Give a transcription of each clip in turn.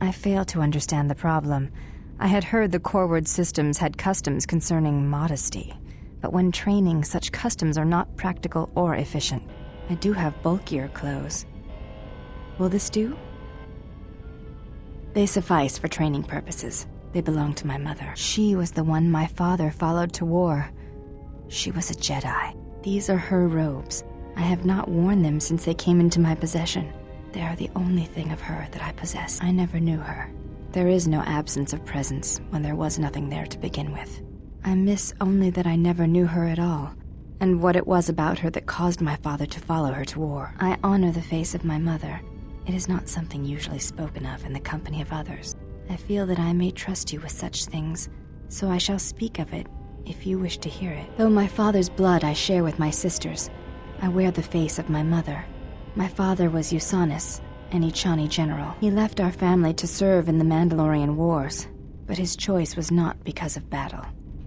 I fail to understand the problem. I had heard the Corward systems had customs concerning modesty, but when training, such customs are not practical or efficient. I do have bulkier clothes. Will this do? They suffice for training purposes. They belong to my mother. She was the one my father followed to war. She was a Jedi. These are her robes. I have not worn them since they came into my possession. They are the only thing of her that I possess. I never knew her. There is no absence of presence when there was nothing there to begin with. I miss only that I never knew her at all, and what it was about her that caused my father to follow her to war. I honor the face of my mother. It is not something usually spoken of in the company of others. I feel that I may trust you with such things, so I shall speak of it if you wish to hear it. Though my father's blood I share with my sisters, I wear the face of my mother. My father was Usanus, an Ichani general. He left our family to serve in the Mandalorian Wars, but his choice was not because of battle.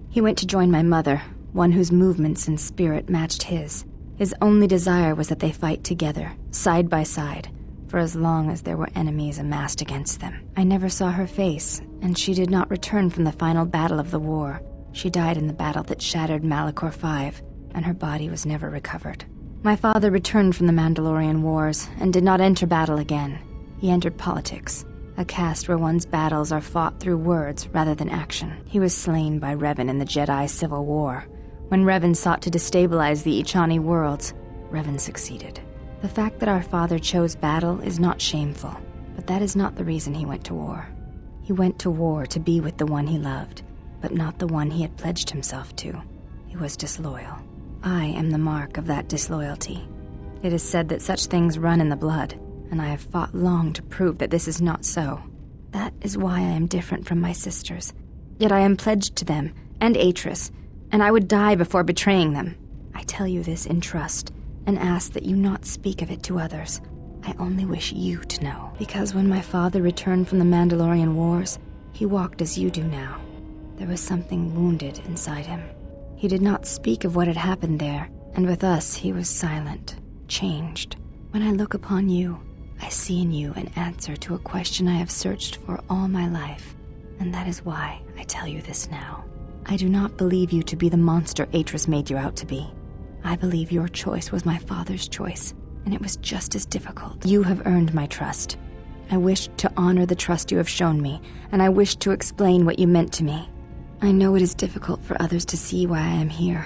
He went to join my mother, one whose movements and spirit matched his. His only desire was that they fight together, side by side, for as long as there were enemies amassed against them. I never saw her face, and she did not return from the final battle of the war. She died in the battle that shattered Malachor V, and her body was never recovered. My father returned from the Mandalorian Wars and did not enter battle again. He entered politics, a caste where one's battles are fought through words rather than action. He was slain by Revan in the Jedi Civil War. When Revan sought to destabilize the Ichani worlds, Revan succeeded. The fact that our father chose battle is not shameful, but that is not the reason he went to war. He went to war to be with the one he loved, but not the one he had pledged himself to. He was disloyal. I am the mark of that disloyalty. It is said that such things run in the blood, and I have fought long to prove that this is not so. That is why I am different from my sisters. Yet I am pledged to them, and Atris, and I would die before betraying them. I tell you this in trust, and ask that you not speak of it to others. I only wish you to know, because when my father returned from the Mandalorian Wars, he walked as you do now. There was something wounded inside him. He did not speak of what had happened there, and with us he was silent, changed. When I look upon you, I see in you an answer to a question I have searched for all my life, and that is why I tell you this now. I do not believe you to be the monster Atris made you out to be. I believe your choice was my father's choice, and it was just as difficult. You have earned my trust. I wish to honor the trust you have shown me, and I wish to explain what you meant to me. I know it is difficult for others to see why I am here,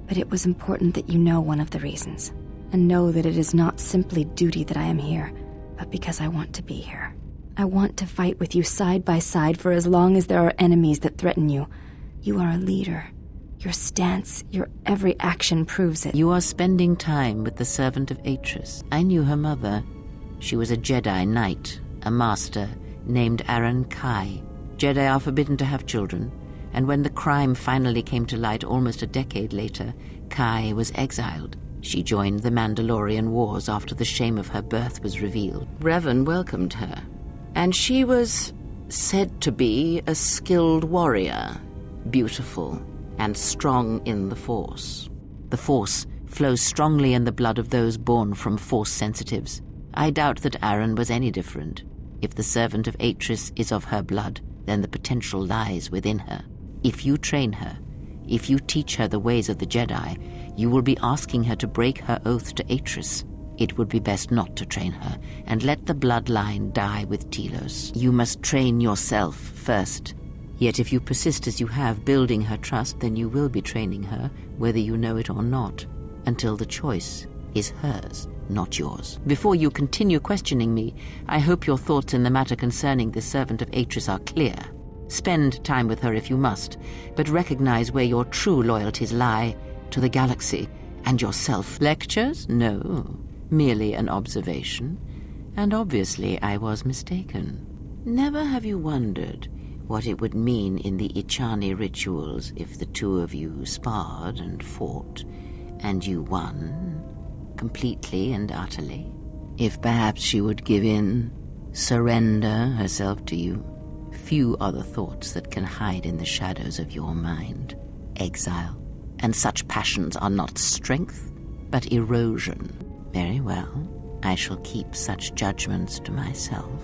but it was important that you know one of the reasons, and know that it is not simply duty that I am here, but because I want to be here. I want to fight with you side by side for as long as there are enemies that threaten you. You are a leader. Your stance, your every action proves it. You are spending time with the servant of Atris. I knew her mother. She was a Jedi Knight, a master, named Aaron Kai. Jedi are forbidden to have children, and when the crime finally came to light almost a decade later, Kai was exiled. She joined the Mandalorian Wars after the shame of her birth was revealed. Revan welcomed her, and she was said to be a skilled warrior, beautiful and strong in the Force. The Force flows strongly in the blood of those born from Force sensitives. I doubt that Aaron was any different. If the servant of Atris is of her blood, then the potential lies within her. If you train her, if you teach her the ways of the Jedi, you will be asking her to break her oath to Atris. It would be best not to train her, and let the bloodline die with Telos. You must train yourself first. Yet if you persist as you have, building her trust, then you will be training her, whether you know it or not, until the choice is hers, not yours. Before you continue questioning me, I hope your thoughts in the matter concerning the servant of Atris are clear. Spend time with her if you must, but recognize where your true loyalties lie, to the galaxy and yourself. Lectures? No, merely an observation. And obviously I was mistaken. Never have you wondered what it would mean in the Ichani rituals if the two of you sparred and fought, and you won, completely and utterly? If perhaps she would give in, surrender herself to you? Few are the thoughts that can hide in the shadows of your mind. Exile. And such passions are not strength, but erosion. Very well. I shall keep such judgments to myself.